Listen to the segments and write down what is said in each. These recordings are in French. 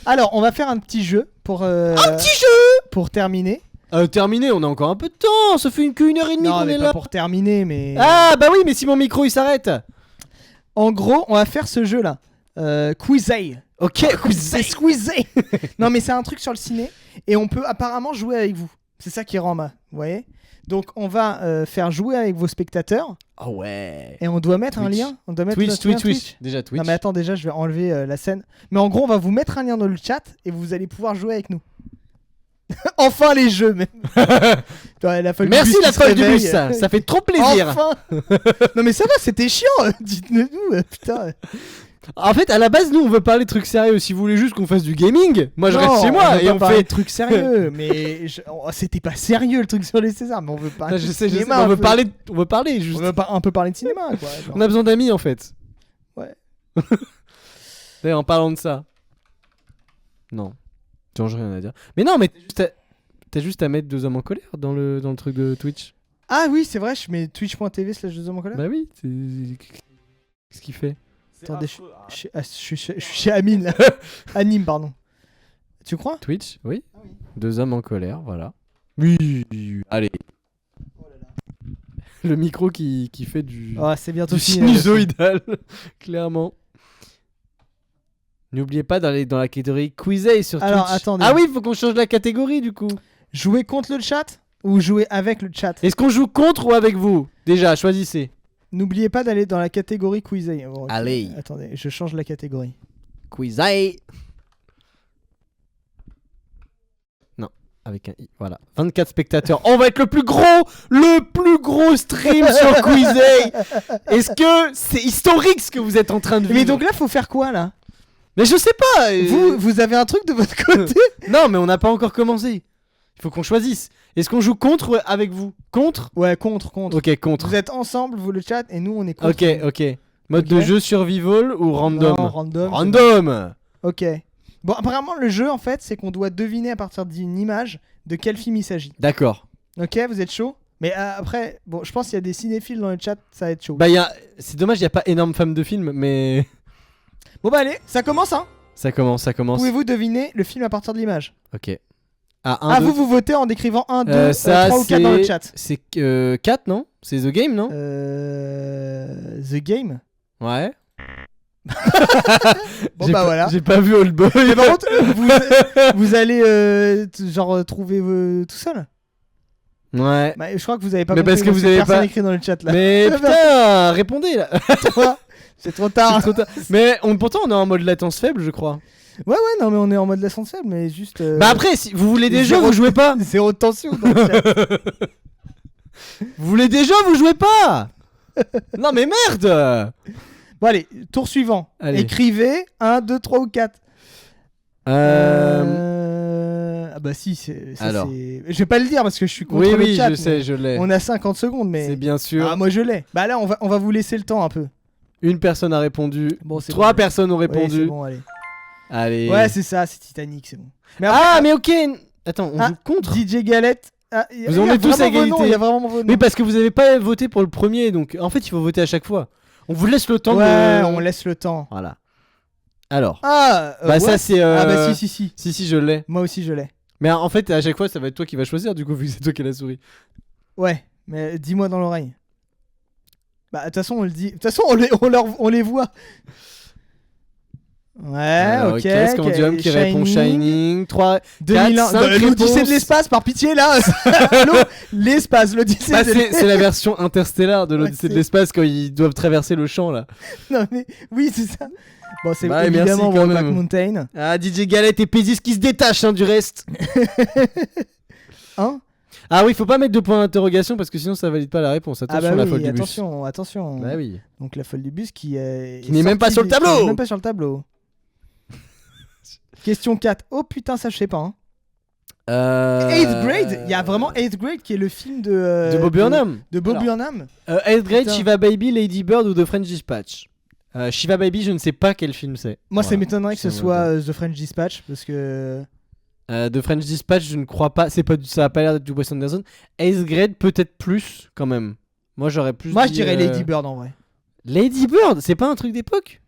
Alors, on va faire un petit jeu pour. Un petit jeu pour terminer. Terminé, on a encore un peu de temps. Ça fait qu'une heure et demie Non, qu'on mais est pas là. pour terminer, mais. Ah bah oui, mais si mon micro il s'arrête. En gros, on va faire ce jeu-là. Quizay. Ok, C'est Squeezé. Non, mais c'est un truc sur le ciné et on peut apparemment jouer avec vous. C'est ça qui rend ma. Vous voyez. Donc, on va faire jouer avec vos spectateurs Oh ouais. et on doit mettre un Twitch. lien. On doit mettre notre lien Twitch. Déjà Twitch. Non, mais attends, déjà, je vais enlever la scène. Mais en gros, on va vous mettre un lien dans le chat et vous allez pouvoir jouer avec nous. Enfin, les jeux, même. La folle Merci du bus la qui se folle du réveille. bus, ça fait trop plaisir. Enfin. Non, mais ça va, c'était chiant. Dites-le nous, putain. En fait, à la base, nous on veut parler de trucs sérieux. Si vous voulez juste qu'on fasse du gaming, moi je Non, reste chez moi veut et pas on parler fait. de trucs sérieux. Mais c'était pas sérieux le truc sur les Césars. Mais on veut pas. Je sais, mais on veut parler juste. On veut un peu parler de cinéma, quoi. Genre. On a besoin d'amis en fait. Ouais. D'ailleurs, en parlant de ça. Non. J'ai rien à dire. Mais non, mais t'as juste à mettre 2 hommes en colère dans le truc de Twitch. Ah oui, c'est vrai, je mets twitch.tv/2hommes en colère. Bah oui. Qu'est-ce qu'il fait? Attendez, je suis chez Amine là. Anime, pardon. Tu crois? Twitch, oui. 2 hommes en colère, voilà. Oui. Allez. Le micro qui fait du. Oh, c'est bientôt Du fini. sinusoïdal, clairement. N'oubliez pas d'aller dans la catégorie Quizay sur Alors, Twitch. attendez. Ah oui, il faut qu'on change la catégorie du coup. Jouer contre le chat ou jouer avec le chat? Est-ce qu'on joue contre ou avec vous? Déjà, choisissez. N'oubliez pas d'aller dans la catégorie Quizay. Bon, ok. Allez. Attendez, je change la catégorie. Quizay. Non, avec un i. Voilà. 24 spectateurs. On va être le plus gros stream sur Quizay. Est-ce que c'est historique ce que vous êtes en train de vivre? Mais donc là, faut faire quoi là? Mais je sais pas. Vous avez un truc de votre côté? Non, mais on n'a pas encore commencé. Il faut qu'on choisisse. Est-ce qu'on joue contre ou avec vous? Contre? Ouais, contre. Ok, contre. Vous êtes ensemble, vous le chat, et nous on est contre. Ok. Mode Ok. de jeu survival ou random? Non, random. Random. Ok. Bon, apparemment, le jeu en fait, c'est qu'on doit deviner à partir d'une image de quel film il s'agit. D'accord. Ok, vous êtes chaud? Mais après, bon, je pense qu'il y a des cinéphiles dans le chat, ça va être chaud. Bah, c'est dommage, il n'y a pas énorme fan de film, mais. Bon, bah allez, ça commence, hein. Ça commence. Pouvez-vous deviner le film à partir de l'image? Ok. Ah, vous votez en décrivant 1, 2, ça, 3 ou 4 dans le chat. C'est 4, non? C'est The Game, non? The Game. Ouais. Bon, bah voilà. J'ai pas vu Oldboy. Mais par contre, vous allez trouver tout seul. Ouais. Bah, je crois que vous avez pas Mais compris, parce que vous avez personne pas écrit dans le chat là. Mais putain, répondez là. C'est trop tard. C'est trop tard. Mais pourtant, on est en mode latence faible, je crois. Ouais, non, mais on est en mode latence faible, mais juste. Bah après, si vous voulez des jeux, zéro- vous jouez pas. Zéro de tension dans le chat. Vous voulez des jeux, vous jouez pas. Non mais merde. Bon, allez, tour suivant. Allez. Écrivez 1, 2, 3 ou 4. Ah bah si, ça, Alors. je vais pas le dire parce que je suis contre Oui, le chat. je sais, je l'ai. On a 50 secondes, mais. C'est bien sûr. Ah, moi je l'ai. Bah là, on va vous laisser le temps un peu. Une personne a répondu. Bon, c'est 3 bon. personnes ont Ouais, répondu. c'est bon, allez. Allez. Ouais, c'est ça, c'est Titanic, c'est bon. Mais Ah, mais ok. Attends, on Ah, joue contre. DJ Galette. Vous en êtes tous à égalité. Il y a vraiment vos noms. Mais parce que vous avez pas voté pour le premier, donc en fait il faut voter à chaque fois. On vous laisse le temps Ouais, de. on laisse le temps. Voilà. Alors. Ah, Bah ouais. ça c'est. Ah bah si. Si, je l'ai. Moi aussi je l'ai. Mais en fait à chaque fois ça va être toi qui vas choisir du coup vu que c'est toi qui as la souris. Ouais, mais dis-moi dans l'oreille. Bah de toute façon on le dit. De toute façon on les voit. Ouais, Alors, ok. Est-ce qu'on dit homme qui répond Shining 3 2001. 4, 5 L'Odyssée de réponses. l'espace, par pitié là. Allô, l'espace, l'Odyssée Bah, de c'est la version interstellaire de l'Odyssée Ouais, de l'espace quand ils doivent traverser le champ là. Non mais oui, c'est ça. Bon, c'est Bah, évidemment merci, quand Brokeback même. Mountain. Ah DJ Galette et Pézis qui se détachent hein, du reste. Hein? Ah oui, faut pas mettre de points d'interrogation parce que sinon ça valide pas la réponse. Ah Attention bah la oui, folle du bus. attention. Bah oui. Donc la folle du bus qui est Qui n'est même pas sur le sortie- tableau. qui n'est même pas sur le tableau. Question 4. Oh putain, ça je sais pas. Hein. 8th Grade, il y a vraiment 8th Grade qui est le film de de Bob Burnham. De Bob Alors, Burnham. 8th Grade, Putain. Shiva Baby, Lady Bird ou The French Dispatch. Shiva Baby, je ne sais pas quel film c'est. Moi, ça Voilà. m'étonnerait que ce Ça me soit The French Dispatch parce que. The French Dispatch, je ne crois pas. Ça a pas l'air d'être du Wes Anderson. 8th Grade, peut-être plus quand même. Moi, j'aurais plus. Moi, je dit, dirais Lady Bird en vrai. Lady Bird, c'est pas un truc d'époque?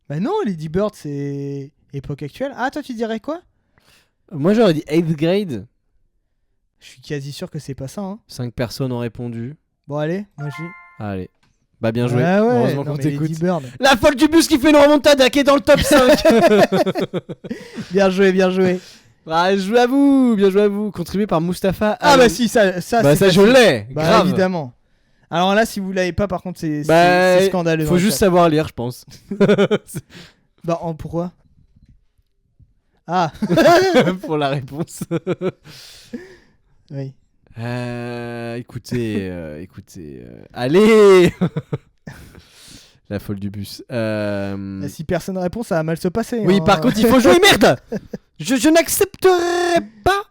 Bah non, Lady Bird, c'est. Époque actuelle. Ah, toi, tu dirais quoi? Moi, j'aurais dit 8th grade. Je suis quasi sûr que c'est pas ça. Hein. 5 personnes ont répondu. Bon, allez, moi je dis. Allez. Bah, bien joué. Ah ouais, Heureusement non, qu'on mais t'écoute. Lady Bird. La folle du bus qui fait une remontada qui est dans le top 5. Bien joué, bien joué. Bien joué à vous. Bien joué à vous. Contribué par Mustapha. Ah, bah si, ça Bah, c'est ça, je facile. l'ai. Bah, Grave. évidemment. Alors là, si vous l'avez pas, par contre, c'est Bah, c'est scandaleux. Faut dans le juste chat. savoir lire, je pense. Bah, pourquoi? Ah, Pour la réponse. oui. Écoutez, allez. La folle du bus. Si personne répond, ça va mal se passer. Oui, hein. par contre, il faut jouer, merde. Je n'accepterai pas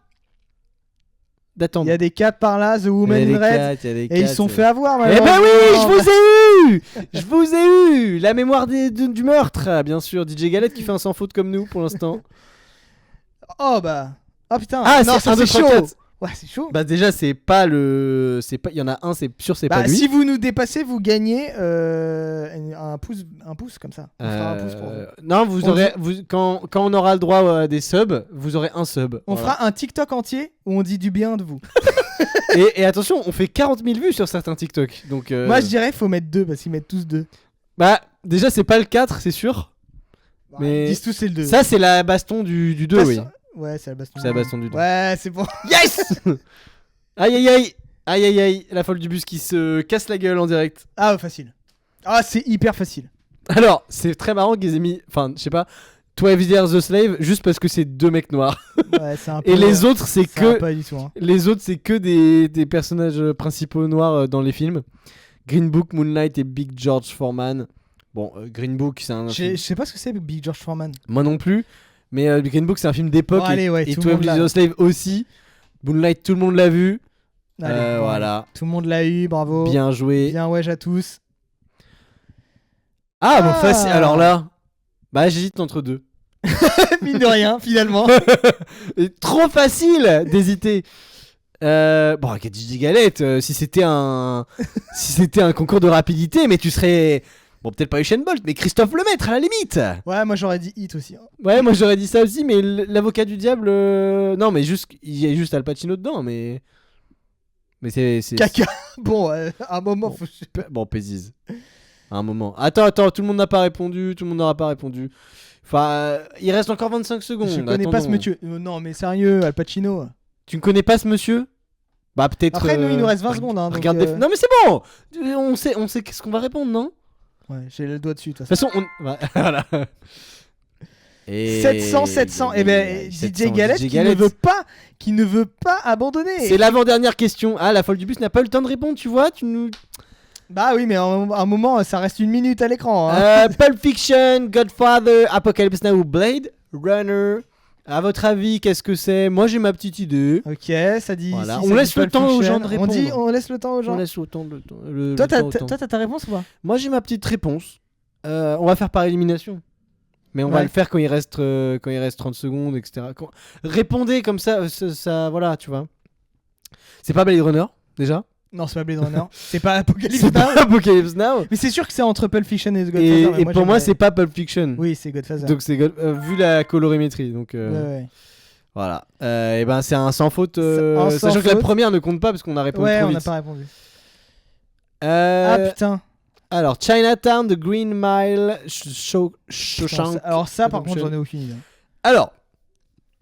Il d'attendre. y a des 4 par là, The Woman Il y a in des Red. quatre, il y a des Et ils quatre. se sont fait avoir, Eh ben oui, je malheureusement. vous ai eu. Je vous ai eu. La mémoire du meurtre, bien sûr. DJ Galette qui fait un sans faute comme nous pour l'instant. Oh bah. Oh putain. Ah, non, c'est ça un, deux, c'est trois, chaud. quatre. Ouais, c'est chaud. Bah déjà, c'est pas le... Il y en a un, c'est sûr, c'est Bah, pas lui. si vous nous dépassez, vous gagnez un pouce comme ça. On fera un pouce pour vous. Non, vous On aurez... quand on aura le droit à des subs, vous aurez un sub. On Voilà. fera un TikTok entier où on dit du bien de vous. Et attention, on fait 40 000 vues sur certains TikTok. Donc, Moi, je dirais faut mettre 2 parce qu'ils mettent tous 2. Bah, déjà, c'est pas le 4, c'est sûr. Mais Ils disent tous c'est le 2. ça, c'est la baston du 2, oui. Ouais, c'est la baston. C'est la baston du 2. Ouais, c'est bon. Yes. Aïe, aïe, aïe. Aïe, aïe, aïe. La folle du bus qui se casse la gueule en direct. Ah, facile. Ah, c'est hyper facile. Alors, c'est très marrant qu'ils aient mis... Enfin, je sais pas... 12 Years the Slave, juste parce que c'est 2 mecs noirs. Ouais, c'est un peu. Et les autres, c'est ça va que... pas du tout. Hein. Les autres, c'est que des personnages principaux noirs dans les films. Green Book, Moonlight et Big George Foreman. Bon, Green Book, c'est un Je film... sais pas ce que c'est, Big George Foreman. Moi non plus. Mais Green Book, c'est un film d'époque. Bon, allez, ouais, et tout le 12 monde l'a. Years the Slave aussi. Moonlight, tout le monde l'a vu. Allez, bon, Voilà. Tout le monde l'a eu, bravo. Bien joué. Bien, ouais, à tous. Ah, bon, Ah. facile. Alors là... Bah, j'hésite entre deux. Mine de rien, finalement. Et trop facile d'hésiter. Bon, avec DJ Galette, si c'était un concours de rapidité, mais tu serais bon, peut-être pas Usain Bolt, mais Christophe Lemaître à la limite. Ouais, moi j'aurais dit hit aussi. Hein. Ouais, moi j'aurais dit ça aussi, mais l'avocat du diable, non, mais juste il y a juste Al Pacino dedans, mais c'est Caca. Bon, à un moment, Bon. faut. bon, Péziz. À un moment. Attends, tout le monde n'a pas répondu, tout le monde n'aura pas répondu. Enfin, il reste encore 25 secondes. Je connais pas ce attendons. monsieur. Non, mais sérieux, Al Pacino. Tu ne connais pas ce monsieur? Bah peut-être. Après, nous, il nous reste 20 secondes. Hein, donc, Regarde Non mais c'est bon. On sait qu'est-ce qu'on va répondre, non? Ouais, j'ai le doigt dessus. De De toute façon, voilà. Et 700. Et ben, 700, DJ Galette qui ne veut pas abandonner. C'est l'avant-dernière question. Ah, la folle du bus n'a pas eu le temps de répondre, tu vois? Tu nous. Bah oui, mais à un moment, ça reste 1 minute à l'écran. Hein. Pulp Fiction, Godfather, Apocalypse Now ou Blade Runner. À votre avis, qu'est-ce que c'est? Moi, j'ai ma petite idée. Ok, ça dit. Voilà. ici, On ça laisse dit le Pulp temps aux Fiction. gens de répondre. On laisse le temps aux gens. On laisse autant le temps. Toi, t'as ta réponse ou pas? Moi, j'ai ma petite réponse. On va faire par élimination. Mais on va Ouais. le faire quand il reste 30 secondes, etc. Répondez comme ça, ça, voilà, tu vois. C'est pas Blade Runner, déjà. Non, c'est pas Blade Runner. C'est pas Apocalypse C'est Now. pas Apocalypse Now. Mais c'est sûr que c'est entre Pulp Fiction et Godfather. mais Et pour moi, j'aimerais- c'est pas Pulp Fiction. Oui, c'est Godfather. Donc c'est vu la colorimétrie. Donc Ouais, ouais. voilà. Et ben c'est un sans faute. Un sans Sachant que la faute. première ne compte pas parce qu'on a répondu Ouais, trop on n'a vite. pas répondu. Euh, Ah putain. alors Chinatown, The Green Mile, Shawshank. Alors ça, par contre, Redemption. j'en ai aucune idée. Alors,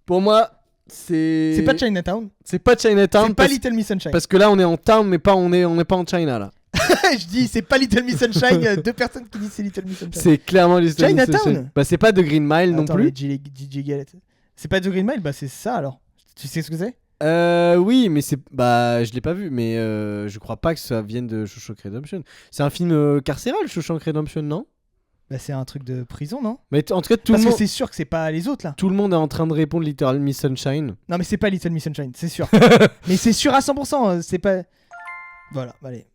pour moi, c'est. C'est pas Chinatown. C'est pas Chinatown. C'est pas Little Miss Sunshine. Parce que là, on est en town, mais pas on n'est pas en China là. Je dis, c'est pas Little Miss Sunshine. Deux personnes qui disent c'est Little Miss Sunshine. C'est clairement Little Miss Chinatown. Sunshine. Bah c'est pas The Green Mile non Attends, plus. les DJ Galette. C'est pas The Green Mile. Bah c'est ça alors. Tu sais ce que c'est? Oui, mais c'est bah je l'ai pas vu, mais je crois pas que ça vienne de Shawshank Redemption. C'est un film carcéral, Shawshank Redemption, non? Bah c'est un truc de prison, non? Mais en tout cas, tout Parce le que monde. c'est sûr que c'est pas les autres là. Tout le monde est en train de répondre Little Miss Sunshine. Non mais c'est pas Little Miss Sunshine, c'est sûr. Mais c'est sûr à 100%. C'est pas. Voilà, allez.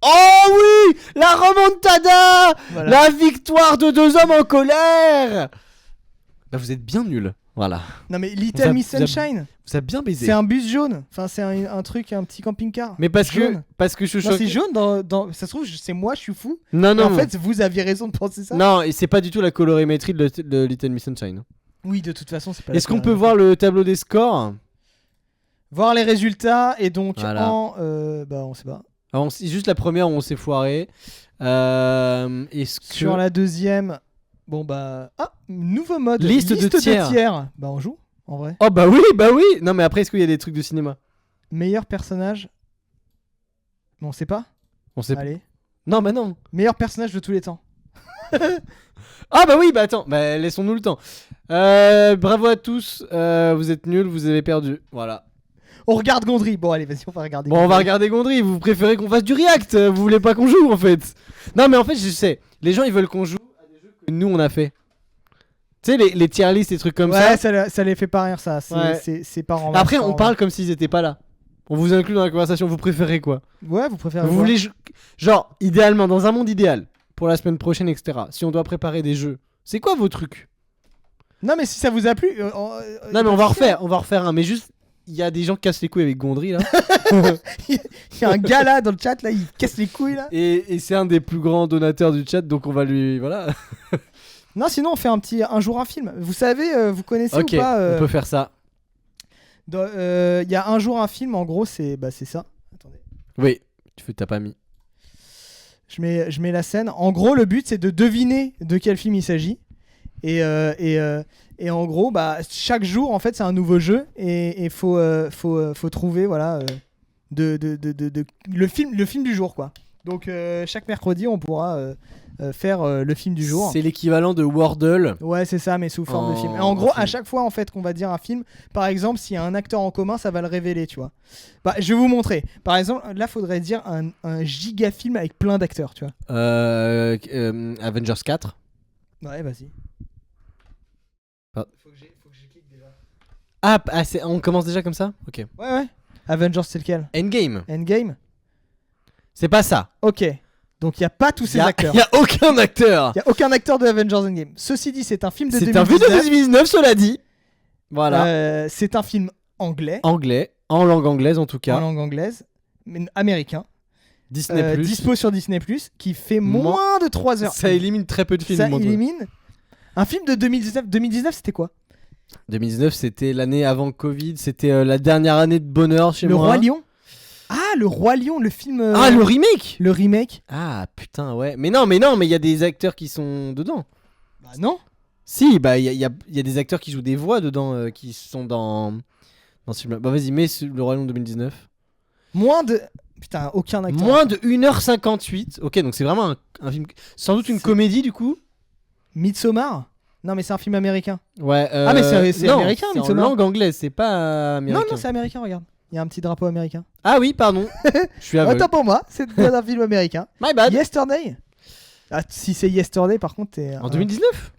Oh oui, la remontada, Voilà. la victoire de deux hommes en colère. Bah vous êtes bien nuls. Voilà. Non mais Vous Little avez- Miss vous avez- Sunshine, Vous avez bien baisé. c'est un bus jaune. Enfin c'est un truc, un petit camping-car. Mais parce que Jaune. Non, Shawshank. c'est jaune dans. Ça se trouve, c'est moi, je suis fou. Non Et non. en fait, vous aviez raison de penser ça. Non, et c'est pas du tout la colorimétrie de Little Miss Sunshine. Oui, de toute façon, c'est pas. la Est-ce qu'on peine, peut voir le tableau des scores? voir les résultats et donc Voilà. bah on sait pas. Alors, c'est juste la première où on s'est foiré. Est-ce que... Sur la deuxième, bon bah nouveau mode. Liste de tiers. Bah on joue en vrai. Oh bah oui. Non mais après, est-ce qu'il y a des trucs de cinéma? Meilleur personnage. Bon, on sait pas. On sait pas. Allez. Non bah non. Meilleur personnage de tous les temps. Ah bah oui, bah attends, bah laissons-nous le temps. Bravo à tous, vous êtes nuls, vous avez perdu. Voilà. On regarde Gondry. Bon allez, vas-y, on va regarder. Bon, on va regarder Gondry, vous préférez qu'on fasse du react, vous voulez pas qu'on joue en fait. Non mais en fait, je sais, les gens ils veulent qu'on joue à des jeux que nous on a fait. Tu sais, les tier lists et trucs comme Ouais, ça. ça les fait pas rire ça. Ouais. C'est pas en Après, on parle comme s'ils étaient pas là. On vous inclut dans la conversation, vous préférez quoi? Ouais, vous préférez. Vous voir. voulez genre, idéalement, dans un monde idéal, pour la semaine prochaine, etc. Si on doit préparer des jeux, c'est quoi vos trucs? Non mais si ça vous a plu. Non mais on va refaire un, mais juste, il y a des gens qui cassent les couilles avec Gondry là. Il y a un gars là dans le chat là, il casse les couilles là. Et c'est un des plus grands donateurs du chat, donc on va lui... Voilà. Non, sinon on fait un jour un film. Vous savez, vous connaissez Ok, ou pas on peut faire ça. il y a un jour un film, en gros, c'est ça. Attendez. Oui, t'as pas mis. Je mets la scène. En gros, le but c'est de deviner de quel film il s'agit. Et en gros, bah, chaque jour, en fait, c'est un nouveau jeu. Et il faut trouver, voilà, le film du jour, quoi. Donc, chaque mercredi, on pourra faire le film du jour. C'est l'équivalent de Wordle. Ouais, c'est ça, mais sous forme de film. Et en gros, à chaque fois, en fait, qu'on va dire un film, par exemple, s'il y a un acteur en commun, ça va le révéler, tu vois. Bah, je vais vous montrer. Par exemple, là, faudrait dire un giga film avec plein d'acteurs, tu vois. Avengers 4. Ouais, vas-y. Ah. Faut que je clique déjà. On commence déjà comme ça? Ok. Ouais. Avengers, c'est lequel? Endgame. Endgame? C'est pas ça. Ok. Donc, il n'y a pas tous ces acteurs. Il y a aucun acteur. Il n'y a aucun acteur de Avengers Endgame. Ceci dit, c'est un film de C'est 2019. un film de 2019, cela dit. Voilà. C'est un film anglais. Anglais. En langue anglaise en tout cas. En langue anglaise. Mais américain. Disney+. Dispo sur Disney+, qui fait moins de 3 heures. Ça élimine très peu de films. Ça moi, élimine. Un film de 2019. 2019, c'était quoi? 2019, c'était l'année avant Covid. C'était la dernière année de bonheur chez Le moi. Roi Lion. Ah, le Roi Lion, le film. Ah, le remake. Le remake. Ah, putain, ouais. Mais non, mais il y a des acteurs qui sont dedans. Bah non. Si, bah il y a des acteurs qui jouent des voix dedans, qui sont dans ce film. Bah vas-y, mets le Roi Lion 2019. Moins de... Putain, aucun acteur. Moins de 1h58. Ok, donc c'est vraiment un film... Sans doute une comédie, du coup. Midsommar. Non, mais c'est un film américain. Ouais. Ah, mais c'est non, américain, c'est en Midsommar. langue anglaise, c'est pas américain. Non, c'est américain, regarde. Il y a un petit drapeau américain. Ah oui, pardon. Je suis aveugle. Autant pour moi, c'est bien un film américain. My bad. Yesterday. Ah, si c'est Yesterday, par contre, t'es... En 2019.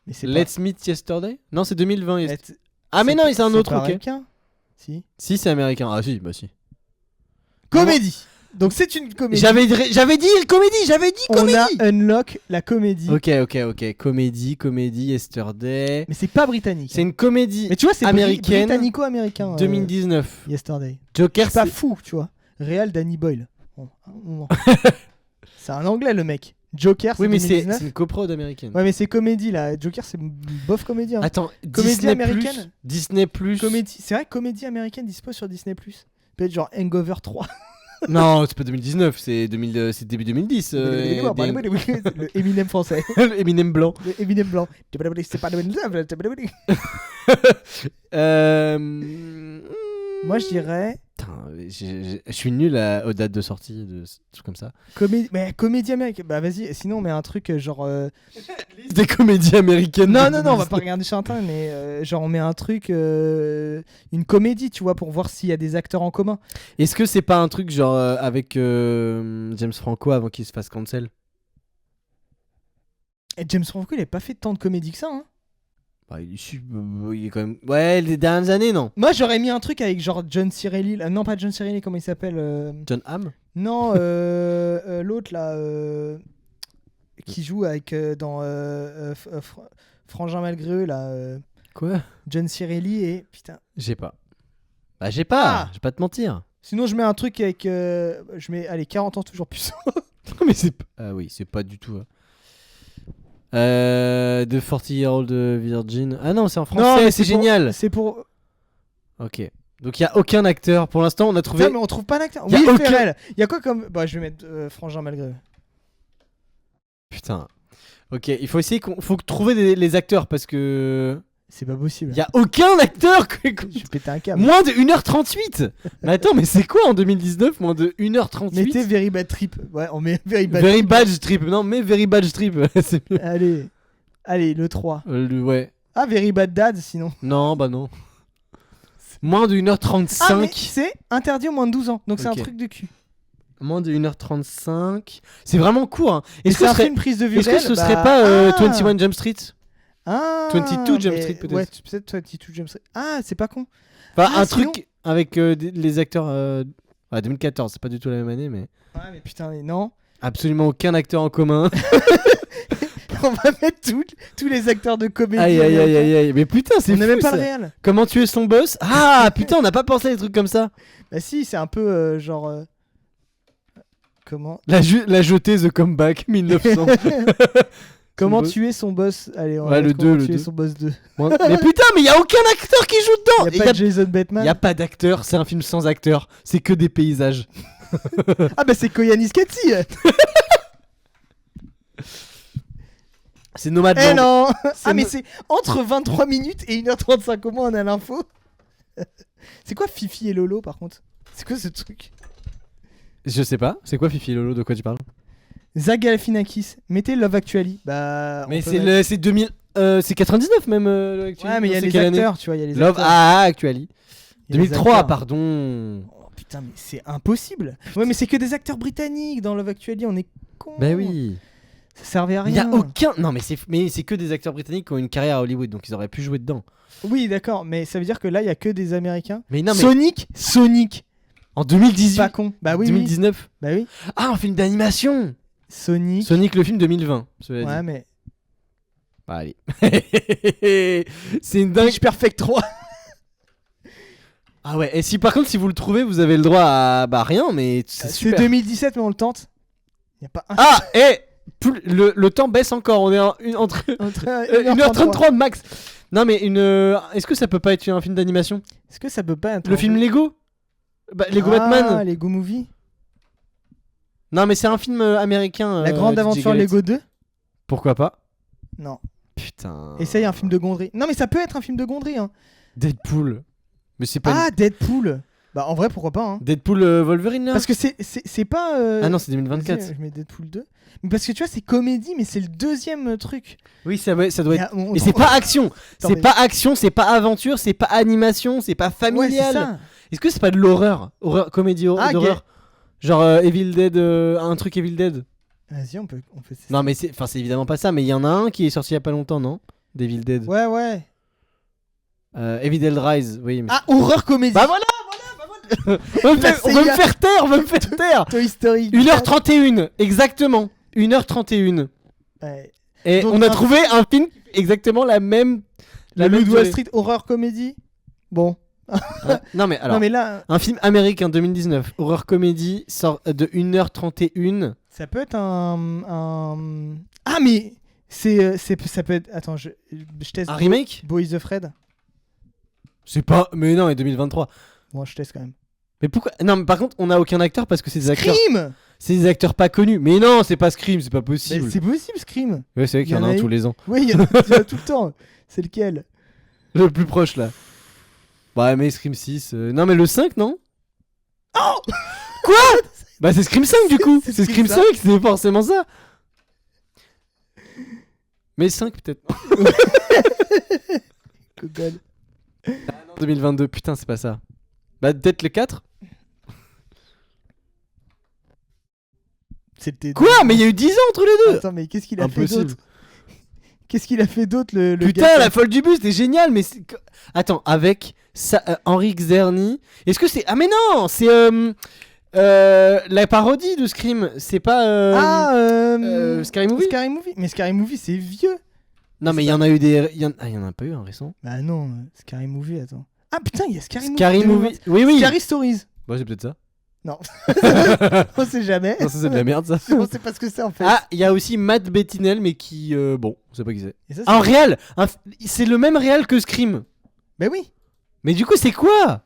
Mais c'est Let's Meet Yesterday. Non, c'est 2020. pas... Ah mais non, c'est un autre, pas ok. américain. Si. Si, c'est américain. Ah si, bah si. Comédie. Donc c'est une comédie. J'avais dit comédie. On a unlock la comédie. Ok. Comédie, Yesterday. Mais c'est pas britannique. C'est une comédie Mais tu vois, c'est américaine. britannico-américain. 2019. Yesterday. Joker, C'est pas fou, tu vois. Réal Danny Boyle. Bon, c'est un anglais le mec. Joker, c'est oui, mais 2019. c'est une coprode américaine. Ouais, mais c'est comédie là. Joker, c'est bof comédie. Hein. Attends, Comédie Disney+, américaine. Disney+. Comédie. C'est vrai, comédie américaine dispo sur Disney+. Peut-être genre Hangover 3. Non, c'est pas 2019, c'est début 2010. Le Eminem français. Eminem blanc. Le Eminem blanc. C'est pas 2019. Moi, je dirais. Putain, je suis nul aux dates de sortie de trucs comme ça. Comédie américaine. Bah vas-y, sinon on met un truc genre. Des comédies américaines. Non, on va pas regarder sur internet, mais genre on met un truc. Une comédie, tu vois, pour voir s'il y a des acteurs en commun. Est-ce que c'est pas un truc genre avec James Franco avant qu'il se fasse cancel? Et James Franco, il a pas fait tant de comédies que ça, hein. Bah, il est quand même. Ouais, les dernières années, non. Moi, j'aurais mis un truc avec genre John Cirelli. Non, pas John Cirelli, comment il s'appelle John Hamm. Non, l'autre là. Qui joue avec dans Frangin malgré eux là. Quoi? John Cirelli et. Putain. J'ai pas. Bah, j'ai pas. Ah Je vais pas te mentir. Sinon, je mets un truc avec. Je mets. Allez, 40 ans toujours puissant. Non, mais c'est. Ah oui, c'est pas du tout. The 40-Year-Old Virgin. Ah non, c'est en Non, français, mais c'est pour- génial. C'est pour. Ok. Donc il y a aucun acteur. Pour l'instant, on a trouvé. Putain, mais on trouve pas d'acteur. Y a Oui, aucun- Ferrell. Il y a quoi comme. Bah, je vais mettre Frangin malgré eux. Putain. Ok, il faut essayer faut trouver les acteurs parce que. C'est pas possible. Il y a aucun acteur. Je vais péter un câble. Moins de 1h38. Mais attends, mais c'est quoi en 2019 moins de 1h38? Mettez Very Bad Trip. Ouais, on met Very Bad Very Trip. Bad Strip. Non, mais Very Bad Strip. C'est mieux. Allez, le 3. Ouais. Ah, Very Bad Dad, sinon. Non, bah non. Moins de 1h35. Ah, mais c'est interdit aux moins de 12 ans. Donc c'est un Ok. truc de cul. Moins de 1h35. C'est vraiment court. Hein. Et Est-ce c'est que un ce serait, film prise de vue est-ce que réelle, ce bah, serait pas ah 21 Jump Street? Ah 22 Jump mais- Street, peut-être. Ouais, peut-être 22 Jump Street. Ah, c'est pas con. Enfin, Ah, un sinon- truc avec les acteurs. 2014, c'est pas du tout la même année, mais. Ouais, mais putain, mais non. Absolument aucun acteur en commun. On va mettre tous les acteurs de comédie. Aïe aïe aïe américains. aïe aïe. Mais putain, c'est On fou. n'a même pas ça. le réel. Comment tuer son boss? Ah putain, on n'a pas pensé à des trucs comme ça. Bah si, c'est un peu genre... Comment La jetée The Comeback 1900. Comment boss. tuer son boss. Allez, on Ouais, va le mettre comment 2, le tuer 2. son boss 2. Mais putain, mais y a aucun acteur qui joue dedans. Il y a pas de Jason Bateman. Y a pas d'acteur, c'est un film sans acteur, c'est que des paysages. Ah bah c'est Koyanis Katsi. C'est Nomad Eh Land. non. Ah mais no- c'est entre 23 minutes et 1h35. Comment on a l'info? C'est quoi Fifi et Lolo par contre? C'est quoi ce truc? Je sais pas, c'est quoi Fifi et Lolo, de quoi tu parles? Zach Galifianakis. Mettez Love Actually. Bah. on Mais peut c'est mettre- c'est 2000 c'est 99 même actually. Ouais mais il y a C'est les quelle année acteurs, tu vois, il y a les Love acteurs. actually. Il y a les 2003 acteurs. pardon. Oh, putain mais c'est impossible. Ouais mais c'est que des acteurs britanniques dans Love Actually, on est con. Bah oui. Ça servait à Il y rien. a aucun non mais c'est que des acteurs britanniques qui ont une carrière à Hollywood donc ils auraient pu jouer dedans. Oui d'accord, mais ça veut dire que là il y a que des Américains. Mais non mais Sonic. en 2018 Pas con. Bah oui. 2019. Bah oui. Ah, un film d'animation. Sonic. Sonic le film 2020. cela dit. Ouais mais. Bah, allez. C'est une dingue. Pitch Perfect 3. Ah ouais, et si par contre si vous le trouvez, vous avez le droit à bah rien mais c'est C'est super. 2017 mais on le tente. Y a pas un. Ah, et le temps baisse encore, on est entre Entre 1h33 max. Non mais est-ce que ça peut pas être un film d'animation? Est-ce que ça peut pas être Le film Lego? Bah, Lego Ah, Batman. Lego Movie. Non mais c'est un film américain. La grande DJ aventure Galette. Lego 2. Pourquoi pas? Non. Putain. Essaye un film de Gondry. Non mais ça peut être un film de Gondry hein. Deadpool. Mais c'est pas Ah Deadpool. Bah en vrai pourquoi pas hein. Deadpool Wolverine là? Parce que c'est pas. Ah non, c'est 2024. Vas-y, je mets Deadpool 2. Mais parce que tu vois c'est comédie mais c'est le deuxième truc. Oui, ça doit Il y être. a- on- Et c'est pas action, Attends, c'est mais- pas action, c'est pas aventure, c'est pas animation, c'est pas Ouais, c'est familial. ça. Est-ce que c'est pas de l'horreur, comédie Ah, d'horreur, genre Evil Dead, un truc Evil Dead. Vas-y on peut ça. Non mais c'est évidemment pas ça, mais il y en a un qui est sorti il y a pas longtemps, non? D'Evil Dead. Ouais. Evil Dead Rise, oui. Mais... Ah horreur comédie. Bah voilà. on La veut me CIA. faire taire, on veut me faire taire. Toy Story. 1h31, exactement. 1h31. Ouais. Et Donc, on a un- trouvé un film exactement la même. La même Loup de Wall durée. Street horreur comédie. Bon. Ouais. Non mais alors. Non mais là Un film américain 2019, horreur comédie, sort de 1h31. ça peut être Ah mais ça peut être. Attends je teste. Un remake? Boys the Fred. C'est pas. Mais non, et 2023. Bon je teste quand même. Mais pourquoi? Non, mais par contre, on a aucun acteur parce que c'est des acteurs. Scream. C'est des acteurs pas connus. Mais non, c'est pas Scream, c'est pas Mais possible. c'est possible Scream. Ouais, c'est vrai qu'il y en a un tous les ans. Oui il y en a tout le temps. C'est lequel? Le plus proche là. Ouais, mais Scream 6. Non, mais le 5, non? Oh Quoi? Bah, c'est Scream 5 du coup. c'est C'est Scream Scream 5, c'est forcément ça. Mais 5 peut-être. Google. 2022, putain, c'est pas ça. Bah, peut-être le 4. C'était. Quoi? Mais il y a eu 10 ans entre les deux. Attends mais qu'est-ce qu'il a fait Impossible. d'autre? Qu'est-ce qu'il a fait d'autre le Putain, gars la folle du bus, c'était génial, mais attends, avec Henri Czerny. Est-ce que c'est. Ah, mais non, c'est la parodie de Scream, c'est pas. Scary Movie. Scary Movie. Mais Scary Movie c'est vieux. Non, mais il y en a eu des. Il y en a pas eu un récent. Bah non, Scary Movie attends. Ah putain il y a Scary Scary Movie. Movie. Oui, oui. Scary Stories. Ouais, c'est peut-être ça. Non. On sait jamais. Non, ça c'est de la merde ça. On sait pas ce que c'est en fait. Ah, il y a aussi Matt Bettinel, mais qui. Bon, on sait pas qui c'est. Et ça, c'est- Un réal c'est le même réal que Scream. Mais oui. Mais du coup, c'est quoi?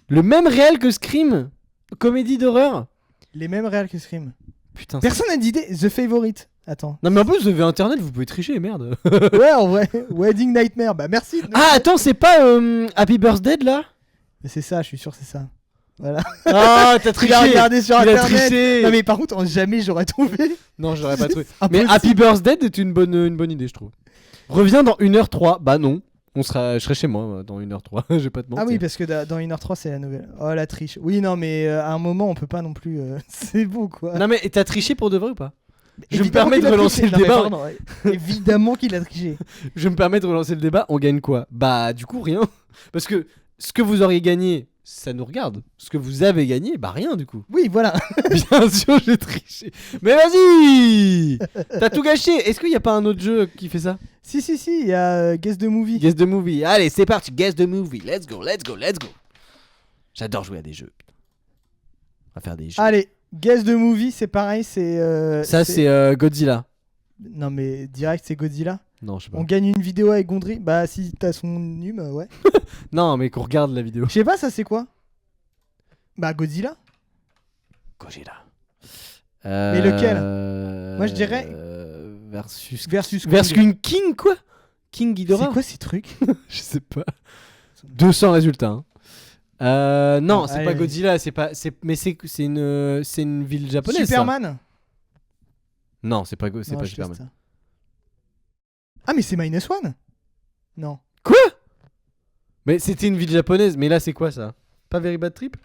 Le même réal que Scream? Comédie d'horreur? Les mêmes réels que Scream. Putain. Personne n'a d'idée. The Favorite. Attends. Non, mais en plus, vous avez internet, vous pouvez tricher, merde. Ouais, en vrai. Wedding Nightmare. Bah merci. de nous- Ah, attends, c'est pas Happy Birthday là? Mais c'est ça, je suis sûr que c'est ça. Voilà. Ah, t'as Tu triché! l'as regardé sur Il a internet. triché! Non mais par contre, jamais j'aurais trouvé. Non, j'aurais pas trouvé. C'est Mais impossible. Happy Birthday est une bonne idée, je trouve. Reviens dans 1h03. Bah non. Je serai chez moi dans 1h03. Je vais pas te mentir. Ah oui, parce que dans 1h03, c'est la nouvelle. Oh la triche. Oui, non, mais à un moment, on peut pas non plus. C'est beau quoi. Non, mais t'as triché pour de vrai ou pas? Je me Évidemment permets de qu'il a relancer triché. le Non, mais débat. pardon, ouais. Évidemment qu'il a triché. Je me permets de relancer le débat. On gagne quoi? Bah, du coup, rien. Parce que ce que vous auriez gagné, ça nous regarde. Ce que vous avez gagné, bah rien du coup. Oui, voilà. Bien sûr, j'ai triché. Mais vas-y! T'as tout gâché. Est-ce qu'il y a pas un autre jeu qui fait ça? Si, il y a Guess the Movie. Guess the movie. Allez, c'est parti. Guess the movie. Let's go. J'adore jouer à des jeux. On va faire des jeux. Allez, Guess the Movie, c'est pareil, c'est. Ça, c'est Godzilla. Non, mais direct, c'est Godzilla. Non, je sais pas. On gagne une vidéo avec Gondry. Bah, si t'as son num, ouais. Non, mais qu'on regarde la vidéo. Je sais pas, ça c'est quoi? Bah, Godzilla. Godzilla. Mais lequel? Moi, je dirais- Versus Versus Kong. King, quoi? King Ghidorah. C'est quoi ces trucs? Je sais pas. 200 résultats. Hein. Non, Ah, c'est allez, pas allez. Godzilla, mais c'est une ville japonaise. ça. Superman. Non, c'est pas Non, Superman. je teste ça. Ah, mais c'est Minus One. Non. Quoi? Mais c'était une ville japonaise, mais là c'est quoi ça? Pas Very Bad Trip?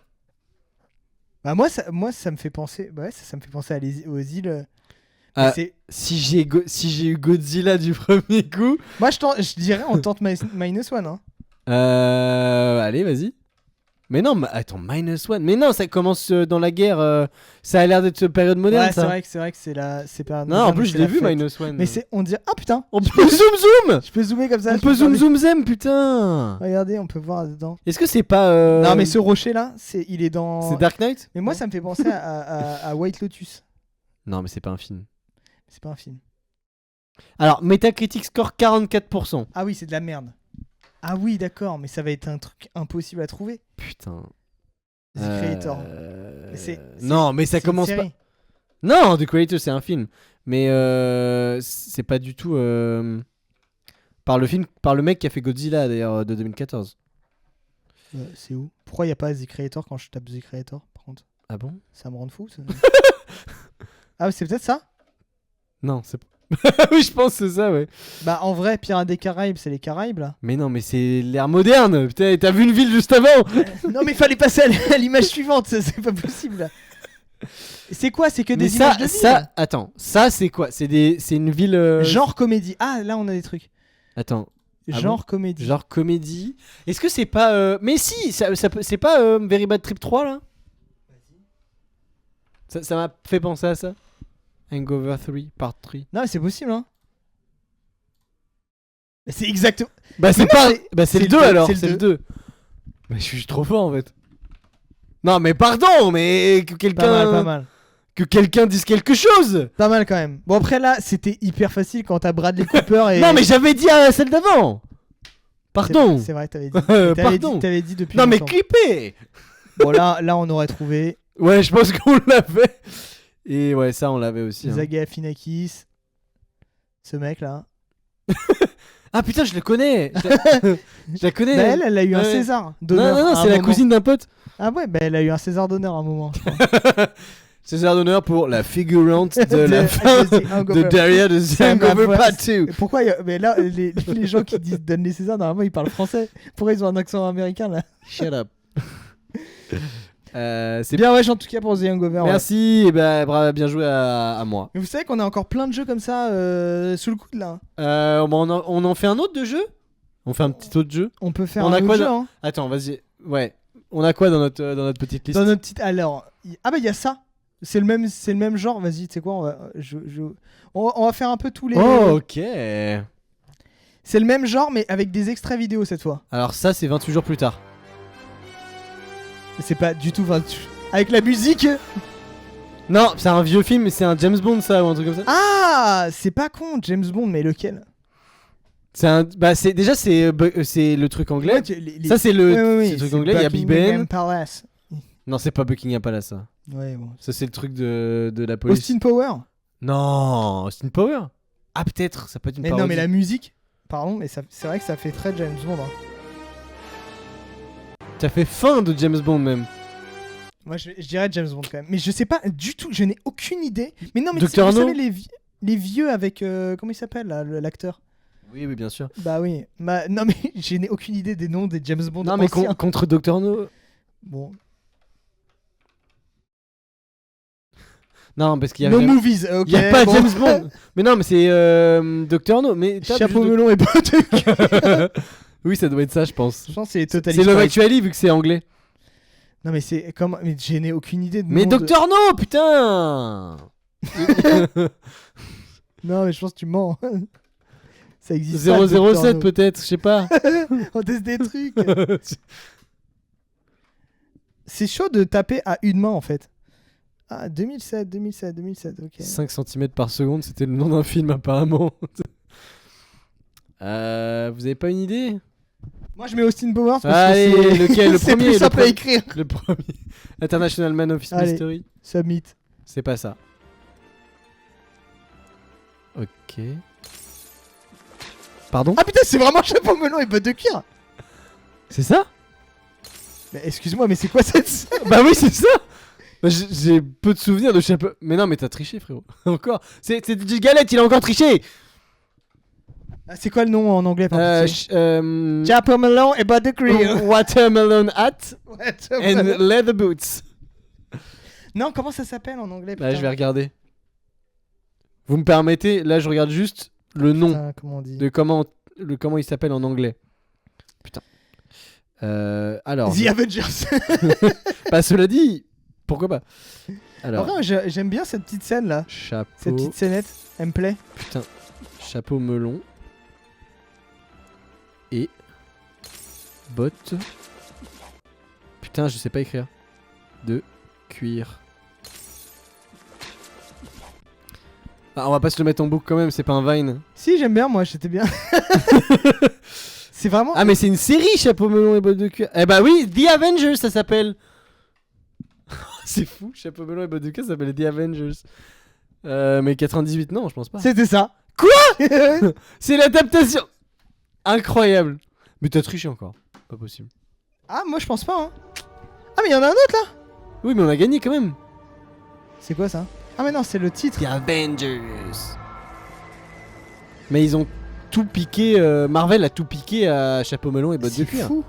Bah, moi, ça me fait penser. Bah, ouais, ça me fait penser aux îles. Ah. C'est- Si j'ai eu Godzilla du premier coup. Moi, je dirais, on tente Minus One. Hein. Allez, vas-y. Mais non, attends, Minus One. Mais non, ça commence dans la guerre. Ça a l'air d'être période moderne, Ouais, ça. c'est vrai que c'est pas. Non, en plus, je l'ai vu, Minus One. Mais c'est. On dirait. Ah putain. On peut zoom! Je peux zoomer comme ça. On je peut peux regarder. zoom zem, putain! Regardez, on peut voir dedans. Est-ce que c'est pas. Non, mais ce rocher là, il est dans. C'est Dark Knight? Mais moi, ça me fait penser à White Lotus. Non, mais c'est pas un film. C'est pas un film. Alors, Metacritic score 44%. Ah oui, c'est de la merde. Ah oui, d'accord, mais ça va être un truc impossible à trouver. Putain. The Creator. Non, mais ça C'est une commence pas. série. Non, The Creator, c'est un film. Mais c'est pas du tout par le mec qui a fait Godzilla d'ailleurs de 2014. C'est où? Pourquoi il n'y a pas The Creator quand je tape The Creator par contre? Ah bon? Ça me rend fou ça. Ah, c'est peut-être ça? Non, c'est pas. Oui, je pense que c'est ça, ouais. Bah en vrai, Pirates des Caraïbes, c'est les Caraïbes là. Mais non, mais c'est l'ère moderne. Putain, t'as vu une ville juste avant? Non mais fallait passer à l'image suivante, ça, c'est pas possible là. C'est quoi? C'est que Mais des images de ville. attends, ça c'est quoi? C'est une ville. Genre comédie. Ah là on a des trucs. Attends. Ah Genre comédie. Genre comédie. Est-ce que c'est pas. Mais si, c'est pas Very Bad Trip 3 là? Ça m'a fait penser à ça. Hangover 3, part 3. Non mais c'est possible hein. Mais c'est exactement. Bah c'est Mais non, pas. c'est- Bah c'est c'est le 2 le deux, alors, c'est le c'est le 2. Mais je suis trop fort en fait. Non mais pardon, mais que Pas mal. quelqu'un dise quelque chose. Pas mal quand même. Bon après là, c'était hyper facile quand t'as Bradley Cooper et. Non mais j'avais dit à celle d'avant. Pardon. C'est vrai, t'avais dit. Pardon. T'avais dit depuis. Non mais longtemps. clippez. Bon là on aurait trouvé Ouais, je pense qu'on l'avait. Et ouais, ça on l'avait aussi. Hein. Zaga Finakis. Ce mec là. Ah putain, je le connais. Je la connais. Bah, elle a eu un Ouais. César Non, d'honneur. non, à non, un c'est la moment. cousine d'un pote. Ah ouais, bah elle a eu un César d'honneur à un moment. je crois. César d'honneur pour la figurante de De- la fin de The de Hangover. Derrière de The Hangover Ouais, Part c'est- 2. Pourquoi mais là les gens qui donnent les Césars normalement ils parlent français. Pourquoi ils ont un accent américain là? Shut up. C'est C'est bien wesh en tout cas pour The Hangover. ouais. Merci, et ben bien joué à moi. Mais vous savez qu'on a encore plein de jeux comme ça sous le coude là. On en fait un autre de jeu? On fait un petit autre jeu? On peut faire On un a autre quoi jeu. dans- Hein. Attends, vas-y. Ouais. On a quoi dans notre petite liste? Dans notre petite. Alors. Ah bah il y a ça. C'est le même genre. Vas-y, tu sais quoi, on va faire un peu tous les. Oh, ok. C'est le même genre mais avec des extraits vidéo cette fois. Alors ça, c'est 28 jours plus tard. C'est pas du tout. Avec la musique. Non, c'est un vieux film, mais c'est un James Bond, ça, ou un truc comme ça. Ah, c'est pas con, James Bond, mais lequel? C'est un. Bah, c'est le truc anglais. Ouais, Ça, c'est le, oui, c'est le truc anglais. Il y a Big Buckingham Ben. Palace. Non, c'est pas Buckingham Palace, ça. Ouais, bon. Ça, c'est le truc de la police. Austin Power. Non, Austin Power. Ah, peut-être, ça peut être une Mais parodie. non, mais la musique. Pardon, mais c'est vrai que ça fait très James Bond. Hein. Ça fait fin de James Bond, même. Moi, je dirais James Bond quand même. Mais je sais pas du tout, je n'ai aucune idée. Mais non, mais Dr. vous No savez, les vieux avec. Comment il s'appelle, là, l'acteur? Oui, oui, bien sûr. Bah oui. Non, mais je n'ai aucune idée des noms des James Bond. Non, mais anciens. contre Dr. No. Bon. Non, parce qu'il y a. No movies, ok. Il y a pas bon. James Bond. Mais non, mais c'est Dr. No. Mais Chapeau melon et bottes de cul. Oui, ça doit être ça, je pense. Je pense que c'est les Total C'est Love Spice. Actually vu que c'est anglais. Non, mais c'est comme. Mais je n'ai aucune idée de Mais nom de- Dr. No, putain. Non, mais je pense que tu mens. Ça existe pas, Dr. 007 No. peut-être, je sais pas. On teste des trucs. C'est chaud de taper à une main en fait. Ah, 2007, ok. 5 cm par seconde, c'était le nom d'un film apparemment. Vous avez pas une idée? Moi je mets Austin Powers parce Allez, que c'est... lequel? Le c'est premier, plus le simple à premier. écrire. Le premier. International Man of Allez. Mystery. Submit. C'est pas ça. Ok. Pardon? Ah putain, c'est vraiment chapeau melon et bottes de cuir. C'est ça? Mais excuse-moi, mais c'est quoi cette... Bah oui, c'est ça! Bah, j'ai peu de souvenirs de chapeau. Mais non, mais t'as triché, frérot. Encore. C'est DJ Galette, il a encore triché! Ah, c'est quoi le nom en anglais par pitié Euh, Chapeau melon et bottes de cuir. Watermelon Hat Ouais, and Leather Boots. Non, comment ça s'appelle en anglais Bah, putain je vais regarder. Vous me permettez, là je regarde juste le nom Putain, comment on dit de comment il s'appelle en anglais. Putain. Alors. The Avengers. Bah cela dit, pourquoi pas. En Alors. vrai, j'aime bien cette petite scène là. Chapeau. Cette petite scénette. Elle me plaît. Putain. Chapeau melon. Et. Bottes. Putain, je sais pas écrire. De cuir. Ah, on va pas se le mettre en boucle quand même, c'est pas un Vine. Si, j'aime bien, moi, j'étais bien. C'est vraiment. Ah mais c'est une série, chapeau melon et bottes de cuir. Eh bah oui, The Avengers ça s'appelle. C'est fou, chapeau melon et bottes de cuir ça s'appelle The Avengers. Mais 98 non, je pense pas. C'était ça. Quoi? C'est l'adaptation. Incroyable. Mais t'as triché encore. Pas possible. Ah, moi, je pense pas, hein. Ah, mais il y en a un autre là. Oui, mais on a gagné quand même. C'est quoi ça? Ah, mais non, c'est le titre. The Avengers. Mais ils ont tout piqué. Marvel a tout piqué à chapeau melon et bottes de C'est cuir. fou.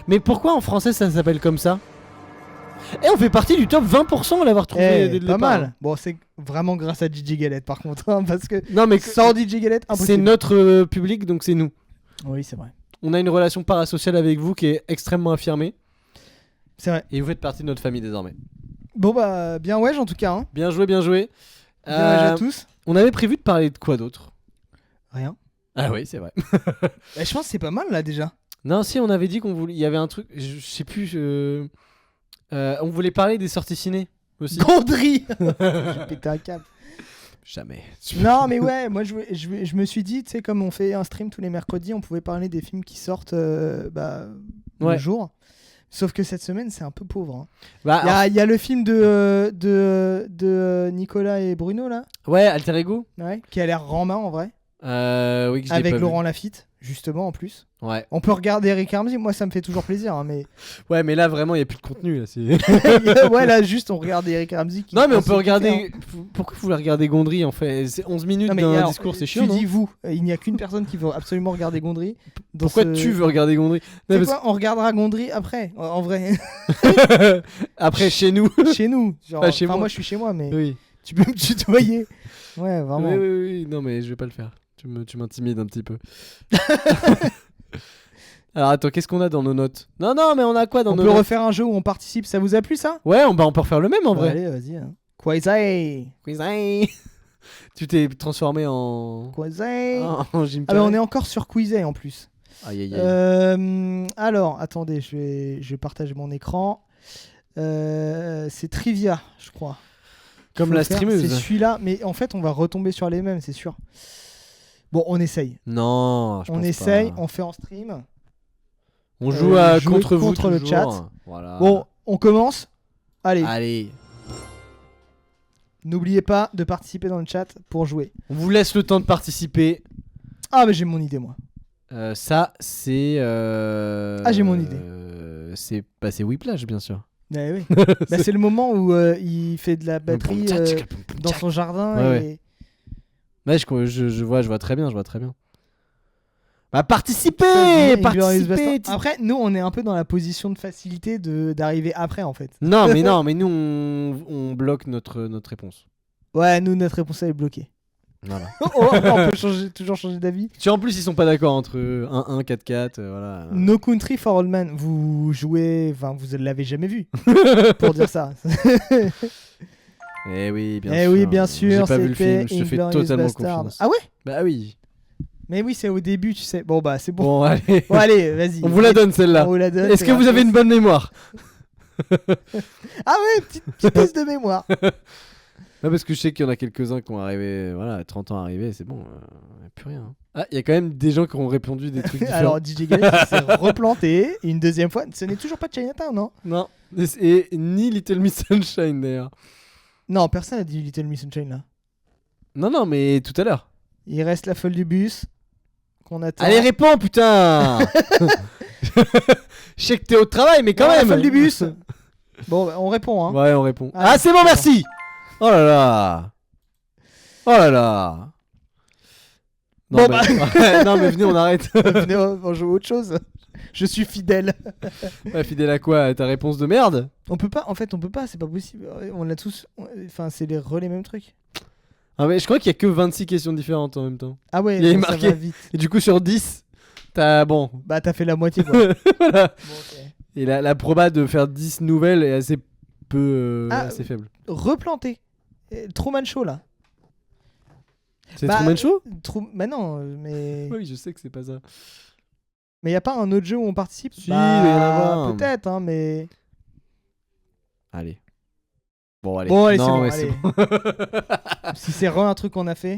Mais pourquoi en français ça s'appelle comme ça? Et on fait partie du top 20% à l'avoir trouvé dès le Pas départ. mal. Bon, c'est vraiment grâce à DJ Galette par contre, hein, parce que Non mais sans DJ Galette, impossible. c'est notre public donc c'est nous. Oui, c'est vrai. On a une relation parasociale avec vous qui est extrêmement affirmée C'est vrai. et vous faites partie de notre famille désormais. Bon, bah, bien ouais, en tout cas. Hein. Bien joué, bien joué. Bien ouais à tous. On avait prévu de parler de quoi d'autre? Rien. Ah oui, c'est vrai. Bah, je pense que c'est pas mal là déjà. Non, si on avait dit qu'on voulait, il y avait un truc, je sais plus. On voulait parler des sorties ciné aussi. Gondry. J'ai pété un câble. Jamais. Non, mais ouais, moi je me suis dit, tu sais, comme on fait un stream tous les mercredis, on pouvait parler des films qui sortent le Ouais. jour. Sauf que cette semaine, c'est un peu pauvre. Hein. Bah, Il y a le film de Nicolas et Bruno là, ouais, Alter Ego. ouais, qui a l'air rama en vrai, Oui, que je l'ai avec pas vu. Laurent Lafitte, justement en plus. Ouais. On peut regarder Eric Ramsey, moi ça me fait toujours plaisir, hein, mais Ouais, mais là vraiment, il y a plus de contenu là. ouais, là juste on regarde Eric Ramsey. Qui Non, mais on pense peut se regarder. kiffer, hein. Pourquoi vous voulez regarder Gondry en fait? C'est 11 minutes Non, mais d'un alors, discours, c'est chiant. Tu Non dis vous, il n'y a qu'une personne qui veut absolument regarder Gondry. dans Pourquoi ce- tu veux regarder Gondry? Non, C'est parce- quoi, on regardera Gondry après, en vrai, Après, chez nous. chez nous. Genre, Pas chez enfin, moi. moi je suis chez moi, mais Oui. tu peux me tutoyer. Ouais, vraiment. Oui, oui, oui. Non, mais je vais pas le faire. Tu m'intimides un petit peu. Alors attends, qu'est-ce qu'on a dans nos notes? Non, non, mais on a quoi dans On nos peut notes? refaire un jeu où on participe, ça vous a plu ça? Ouais, on peut refaire le même en Bah, vrai. allez, vas-y. Hein. Quasi. Tu t'es transformé en. Quasi. En Jim Ah bah on Carrey. est encore sur Quizay en plus. Aïe aïe aïe. Alors, attendez, je vais partager mon écran. C'est Trivia, je crois. Comme Faut la le faire. streameuse. C'est celui-là, mais en fait, on va retomber sur les mêmes, c'est sûr. Bon, on essaye. Non, je On pense essaye, pas. on fait en stream. On joue à jouer contre vous contre le toujours. chat. Voilà. Bon, on commence. Allez, Allez. n'oubliez pas de participer dans le chat pour jouer. On vous laisse le temps de participer. Ah, mais j'ai mon idée, moi. Ça, c'est. Ah, j'ai mon idée. C'est Whiplash, bien sûr. Eh oui. Bah, c'est le moment où il fait de la batterie dans son jardin. Ouais, et... Ouais, je vois très bien, Bah, participez, Ça devient Inglourious participez. Basterds. Après, nous, on est un peu dans la position de facilité d'arriver après, en fait. Non, mais nous, on bloque notre réponse. Ouais, nous, notre réponse elle est bloquée. Voilà. On peut toujours changer d'avis. Tu vois, en plus, ils sont pas d'accord entre 1-1, 4-4, voilà. No Country for Old Men, vous jouez... Enfin, vous ne l'avez jamais vu, pour dire ça. Eh oui, bien Eh sûr. oui, bien sûr, J'ai pas vu le c'était film, je te fais Inglourious totalement Basterds. confiance. Ah ouais? Bah oui. Mais oui, c'est au début, tu sais. Bon, bah, c'est bon. Bon, allez. Bon, allez, vas-y. On vous la donne, celle-là. On vous la donne, Est-ce c'est que vous avez gratos. une bonne mémoire? Ah ouais, petite test de mémoire. Non, parce que je sais qu'il y en a quelques-uns qui ont arrivé, voilà, à 30 ans arrivés, c'est bon, y a plus rien. Hein. Ah, il y a quand même des gens qui ont répondu des trucs différents. Alors, DJ Galette s'est replanté une deuxième fois. Ce n'est toujours pas Chinatown, non? Non, et ni Little Miss Sunshine d'ailleurs. Non, personne n'a dit Little Miss Sunshine là. Non, mais tout à l'heure. Il reste la folle du bus qu'on attend. Allez, réponds, putain. Je sais que t'es au travail, mais quand Non, même. la folle du bus. Bon, bah, on répond, hein. Ouais, on répond. Ah, Ah, c'est bon, c'est merci. Oh là là. Oh là là. Non, Bon, bah... non, mais venez, on arrête. Venez, on joue à autre chose. Je suis fidèle. Ouais, fidèle à quoi? À ta réponse de merde? On peut pas, en fait, on peut pas, c'est pas possible. On l'a tous. Enfin, c'est les mêmes trucs. Ah, mais je crois qu'il y a que 26 questions différentes en même temps. Ah ouais, Il est non, ça marqué. va vite. Et du coup, sur 10, t'as. Bon. Bah, t'as fait la moitié, quoi. Voilà. Bon, ok. Et la proba de faire 10 nouvelles est assez peu. Ah, assez faible. Replanté. Truman Show, là. C'est bah, Truman Show? Bah non, mais. Oui, je sais que c'est pas ça. Mais y a pas un autre jeu où on participe? Si, il va y en avoir. Peut-être, hein, mais. Allez. Bon, allez. Bon, allez, Non, c'est bon. mais Allez. bon. Si c'est un truc qu'on a fait.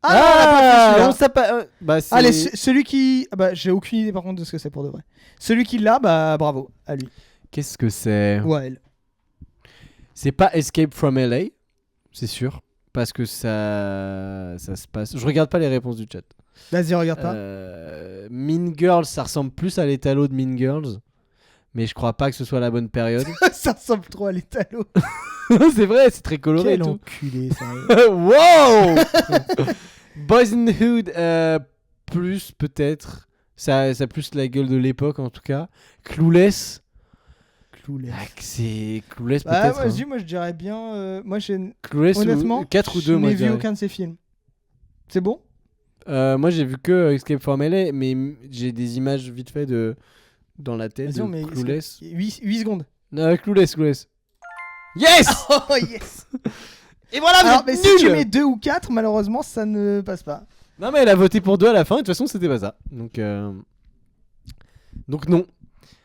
Ah, on l'a pas fait, celui-là. on sait pas. Bah, c'est- Allez, celui qui. Ah bah, j'ai aucune idée par contre de ce que c'est pour de vrai. Celui qui l'a, bah bravo, à lui. Qu'est-ce que c'est? Ou à elle. C'est pas Escape from LA, c'est sûr. Parce que ça se passe. Je regarde pas les réponses du chat. Vas-y, regarde pas. Mean Girls, ça ressemble plus à l'étalo de Mean Girls. Mais je crois pas que ce soit la bonne période. Ça ressemble trop à l'étalo. C'est vrai, c'est très coloré et Quel tout. enculé, ça. Wow. Boys in the Hood, plus peut-être. Ça a plus la gueule de l'époque en tout cas. Clueless. Clueless. Ah, c'est Clueless Ah, peut-être. vas-y, hein. moi je dirais bien. Moi, Clueless honnêtement, 4 ou 2 je moi n'ai je vu dirais. aucun de ces films. C'est bon? Moi j'ai vu que Escape from LA, mais j'ai des images vite fait de dans la tête Vas-y, on de met Clueless. 8 secondes. Clueless. Yes. Oh yes! Et voilà, vous Alors, êtes mais si nuls. tu mets 2 ou 4, malheureusement, ça ne passe pas. Non mais elle a voté pour 2 à la fin, et de toute façon c'était pas ça. Donc non.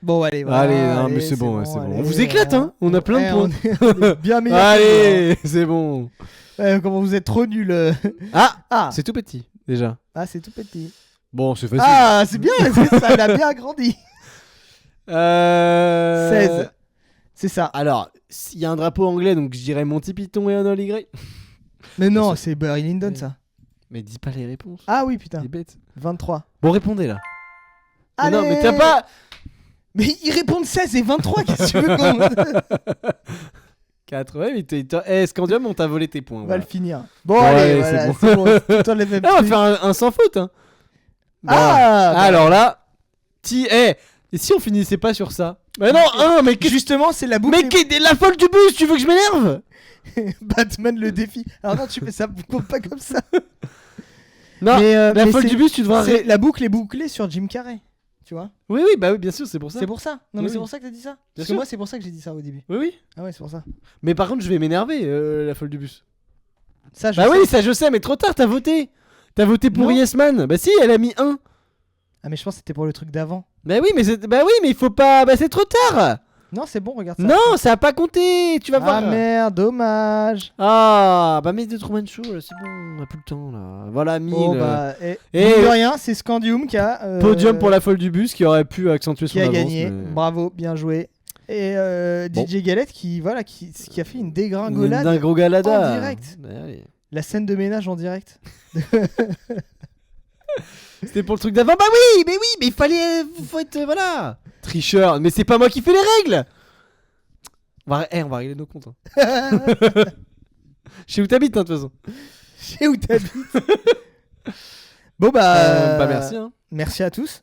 Bon, allez, voilà. Allez, non mais c'est bon, ouais, c'est bon. allez, On vous éclate, hein. On a plein de Ouais, points. on est bien meilleur. Allez, c'est bon. Comment vous êtes trop nuls. Ah, c'est tout petit déjà. C'est tout petit. Bon, c'est facile. Ah, c'est bien, ça l'a bien agrandi. 16. C'est ça. Alors, s'il y a un drapeau anglais, donc je dirais Monty Python et un Holly Gray. Mais non, c'est Barry Lyndon, ça. Mais dis pas les réponses. Ah oui, putain. T'es bête. 23. Bon, répondez là. Mais Allez. non, mais t'as pas. Mais ils répondent 16 et 23, qu'est-ce que tu veux qu'on... 4, ouais, mais Scandium, on t'a volé tes points. On va Voilà. le finir. Bon, Ouais, allez, c'est voilà, bon. c'est bon. C'est toi les mêmes Ah, on va trucs. faire un sans faute. Hein. Ah, bah. Alors là, et si on finissait pas sur ça? Mais non, mais qu'est-ce Justement, c'est la boucle. mais la folle du bus, tu veux que je m'énerve? Batman le défi. Alors non, tu fais ça pas comme ça. Non, Mais, la mais folle du bus, tu devras. la boucle est bouclée sur Jim Carrey. Tu vois? Oui, bah oui, bien sûr, c'est pour ça. C'est pour ça. Non, mais Oui, c'est oui. pour ça que t'as dit ça. Parce que sûr. moi, c'est pour ça que j'ai dit ça au début. Oui. Ah ouais, c'est pour ça. Mais par contre, je vais m'énerver, la folle du bus. Ça, je Bah sais. oui, ça je sais, mais trop tard, t'as voté. T'as voté pour Non. Yes Man. Bah si, elle a mis 1. Ah, mais je pense que c'était pour le truc d'avant. Bah oui, mais il faut pas. Bah c'est trop tard. Non, c'est bon, regarde ça. Non, ça a pas compté. Tu vas Ah voir. merde, dommage. Ah, bah mais de Truman Show, là, c'est bon, on a plus le temps là. Voilà, 1000. Oh bah, Et- mine de rien, c'est Scandium qui a. Podium pour la folle du bus qui aurait pu accentuer son qui a avance. gagné. mais- Bravo, bien joué. Et Bon. DJ Galette qui a fait une Une dégringolade. dingo galada. en direct. Allez. La scène de ménage en direct. C'était pour le truc d'avant. Bah oui, mais il fallait. Faut être. Voilà. Tricheur. Mais c'est pas moi qui fais les règles. On va régler nos comptes. Hein. Je sais où t'habites, hein, de toute façon. Je sais où t'habites. Bon bah. Bah merci. Hein. Merci à tous.